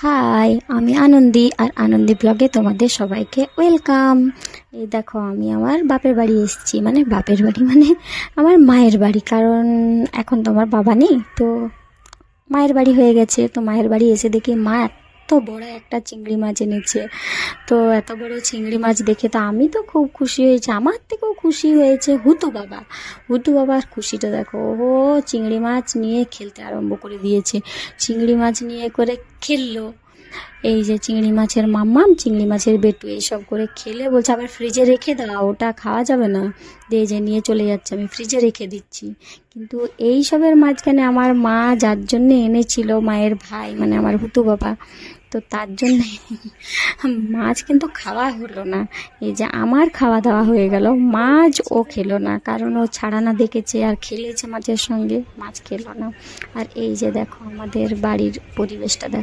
High, আমি আনন্দি আর আনন্দি ব্লগে তোমাদের সবাইকে ওয়েলকাম। এই দেখো আমি আমার বাপের বাড়ি এসেছি, মানে বাপের বাড়ি মানে আমার মায়ের বাড়ি, কারণ এখন তো আমার বাবা নেই, তো মায়ের বাড়ি হয়ে গেছে। তো মায়ের বাড়ি এসে দেখি মা এত বড় একটা চিংড়ি মাছ এনেছে। তো এত বড় চিংড়ি মাছ দেখে তো আমি তো খুব খুশি হয়েছি, আমার থেকেও খুশি হয়েছে হুতু বাবা। হুতু বাবার খুশিটা দেখো, ও চিংড়ি মাছ নিয়ে খেলতে আরম্ভ করে দিয়েছে। চিংড়ি মাছ নিয়ে করে খেললো, এই যে চিংড়ি মাছের মাম্মাম, চিংড়ি মাছের বেটু, এইসব করে খেলে বলছে আবার ফ্রিজে রেখে দাও, ওটা খাওয়া যাবে না। দিয়ে যে নিয়ে চলে যাচ্ছে, আমি ফ্রিজে রেখে দিচ্ছি। কিন্তু এই সবের মাঝখানে আমার মা যার জন্য এনেছিল, মায়ের ভাই মানে আমার হুতু বাবা, তো তার জন্য মাছ কিন্তু খাওয়া হলো না। এই যে আমার খাওয়া দাওয়া হয়ে গেল, মাছ ও খেলো না, কারণ ও ছাড়ানা দেখেছে আর খেলেছে মাছের সঙ্গে, মাছ খেলো না। আর এই যে দেখো আমাদের বাড়ির পরিবেশটা দেখো।